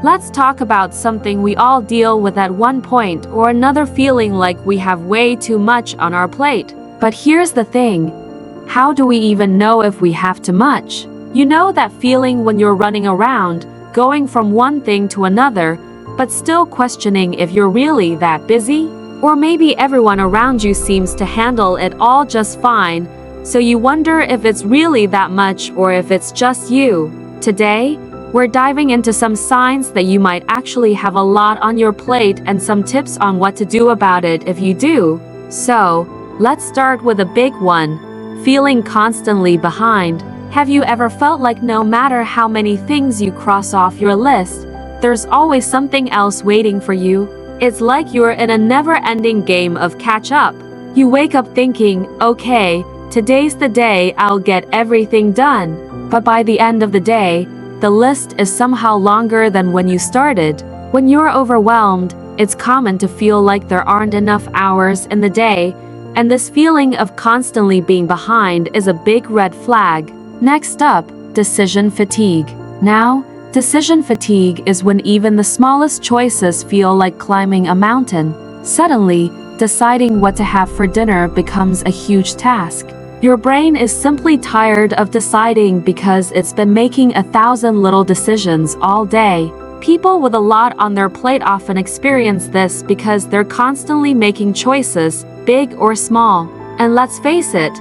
Let's talk about something we all deal with at one point or another, feeling like we have way too much on our plate. But here's the thing. How do we even know if we have too much? You know that feeling when you're running around, going from one thing to another, but still questioning if you're really that busy? Or maybe everyone around you seems to handle it all just fine, so you wonder if it's really that much or if it's just you. Today, we're diving into some signs that you might actually have a lot on your plate and some tips on what to do about it if you do. So, let's start with a big one. Feeling constantly behind. Have you ever felt like no matter how many things you cross off your list, there's always something else waiting for you? It's like you're in a never-ending game of catch-up. You wake up thinking, okay, today's the day I'll get everything done. But by the end of the day, the list is somehow longer than when you started. When you're overwhelmed, it's common to feel like there aren't enough hours in the day, and this feeling of constantly being behind is a big red flag. Next up, decision fatigue. Now, decision fatigue is when even the smallest choices feel like climbing a mountain. Suddenly, deciding what to have for dinner becomes a huge task. Your brain is simply tired of deciding because it's been making 1,000 little decisions all day. People with a lot on their plate often experience this because they're constantly making choices, big or small. And let's face it,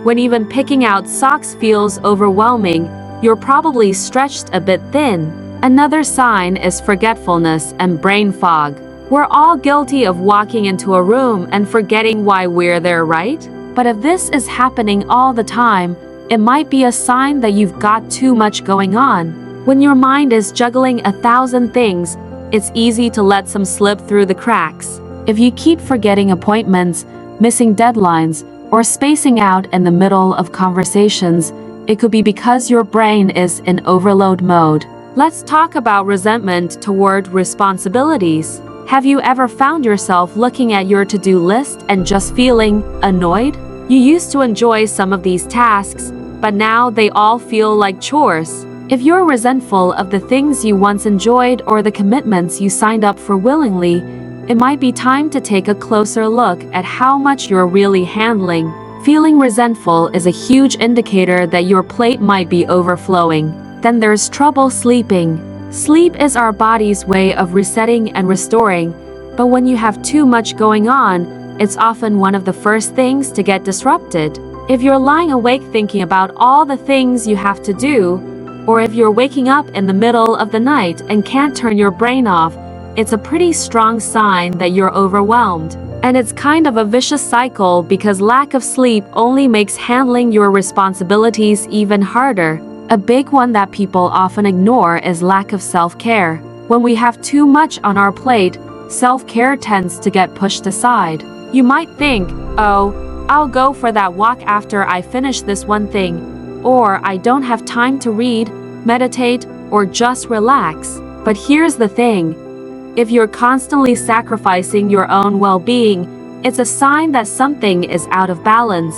when even picking out socks feels overwhelming, you're probably stretched a bit thin. Another sign is forgetfulness and brain fog. We're all guilty of walking into a room and forgetting why we're there, right? But if this is happening all the time, it might be a sign that you've got too much going on. When your mind is juggling 1,000 things, it's easy to let some slip through the cracks. If you keep forgetting appointments, missing deadlines, or spacing out in the middle of conversations, it could be because your brain is in overload mode. Let's talk about resentment toward responsibilities. Have you ever found yourself looking at your to-do list and just feeling annoyed? You used to enjoy some of these tasks, but now they all feel like chores. If you're resentful of the things you once enjoyed or the commitments you signed up for willingly, it might be time to take a closer look at how much you're really handling. Feeling resentful is a huge indicator that your plate might be overflowing. Then there's trouble sleeping. Sleep is our body's way of resetting and restoring, but when you have too much going on, it's often one of the first things to get disrupted. If you're lying awake thinking about all the things you have to do, or if you're waking up in the middle of the night and can't turn your brain off, it's a pretty strong sign that you're overwhelmed. And it's kind of a vicious cycle because lack of sleep only makes handling your responsibilities even harder. A big one that people often ignore is lack of self-care. When we have too much on our plate, self-care tends to get pushed aside. You might think, oh, I'll go for that walk after I finish this one thing, or I don't have time to read, meditate, or just relax. But here's the thing. If you're constantly sacrificing your own well-being, it's a sign that something is out of balance.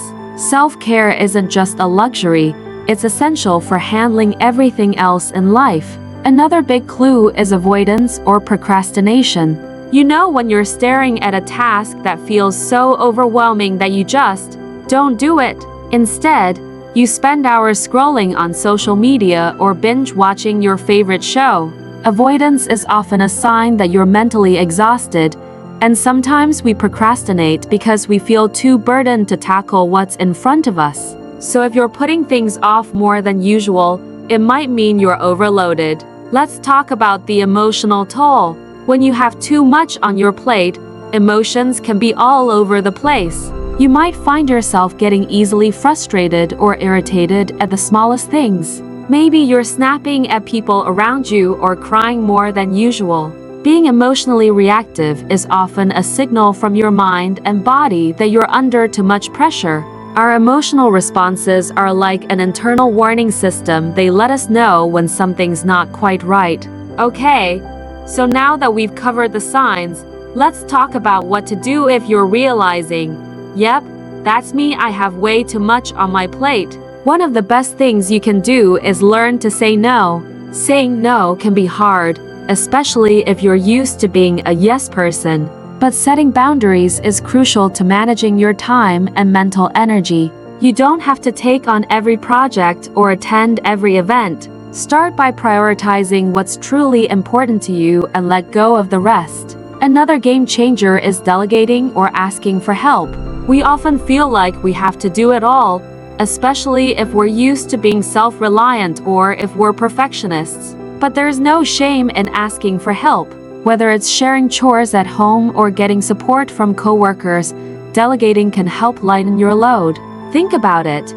Self-care isn't just a luxury, it's essential for handling everything else in life. Another big clue is avoidance or procrastination. You know when you're staring at a task that feels so overwhelming that you just don't do it. Instead, you spend hours scrolling on social media or binge watching your favorite show. Avoidance is often a sign that you're mentally exhausted, and sometimes we procrastinate because we feel too burdened to tackle what's in front of us. So if you're putting things off more than usual, it might mean you're overloaded. Let's talk about the emotional toll. When you have too much on your plate, emotions can be all over the place. You might find yourself getting easily frustrated or irritated at the smallest things. Maybe you're snapping at people around you or crying more than usual. Being emotionally reactive is often a signal from your mind and body that you're under too much pressure. Our emotional responses are like an internal warning system. They let us know when something's not quite right. Okay, so now that we've covered the signs, let's talk about what to do if you're realizing, yep, that's me, I have way too much on my plate. One of the best things you can do is learn to say no. Saying no can be hard, especially if you're used to being a yes person. But setting boundaries is crucial to managing your time and mental energy. You don't have to take on every project or attend every event. Start by prioritizing what's truly important to you and let go of the rest. Another game changer is delegating or asking for help. We often feel like we have to do it all, especially if we're used to being self-reliant or if we're perfectionists. But there's no shame in asking for help. Whether it's sharing chores at home or getting support from coworkers, delegating can help lighten your load. Think about it.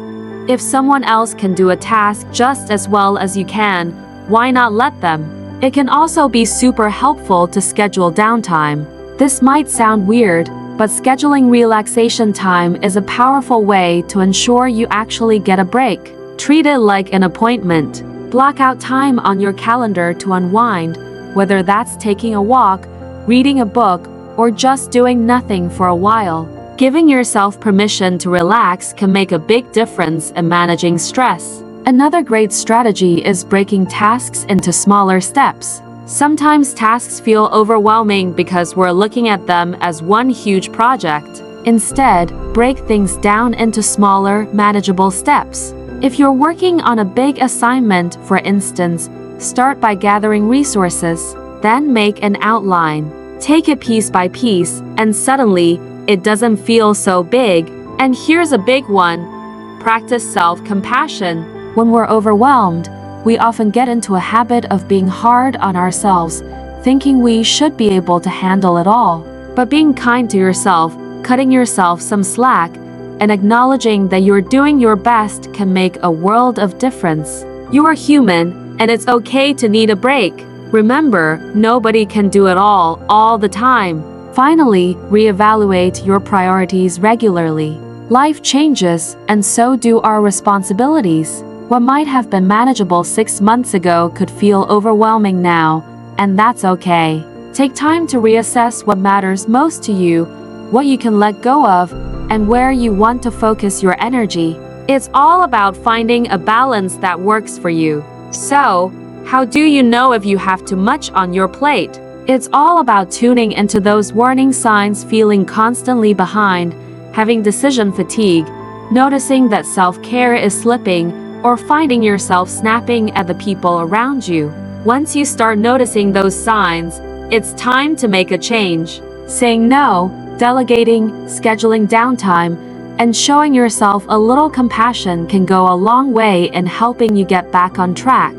If someone else can do a task just as well as you can, why not let them? It can also be super helpful to schedule downtime. This might sound weird, but scheduling relaxation time is a powerful way to ensure you actually get a break. Treat it like an appointment. Block out time on your calendar to unwind, whether that's taking a walk, reading a book, or just doing nothing for a while. Giving yourself permission to relax can make a big difference in managing stress. Another great strategy is breaking tasks into smaller steps. Sometimes tasks feel overwhelming because we're looking at them as one huge project. Instead, break things down into smaller, manageable steps. If you're working on a big assignment, for instance, start by gathering resources, then make an outline. Take it piece by piece, and suddenly, it doesn't feel so big. And here's a big one. Practice self-compassion. When we're overwhelmed, we often get into a habit of being hard on ourselves, thinking we should be able to handle it all. But being kind to yourself, cutting yourself some slack, and acknowledging that you're doing your best can make a world of difference. You are human, and it's okay to need a break. Remember, nobody can do it all the time. Finally, reevaluate your priorities regularly. Life changes, and so do our responsibilities. What might have been manageable 6 months ago could feel overwhelming now, and that's okay. Take time to reassess what matters most to you, what you can let go of, and where you want to focus your energy. It's all about finding a balance that works for you. So, how do you know if you have too much on your plate? It's all about tuning into those warning signs, feeling constantly behind, having decision fatigue, noticing that self-care is slipping, or finding yourself snapping at the people around you. Once you start noticing those signs, it's time to make a change. Saying no, delegating, scheduling downtime, and showing yourself a little compassion can go a long way in helping you get back on track.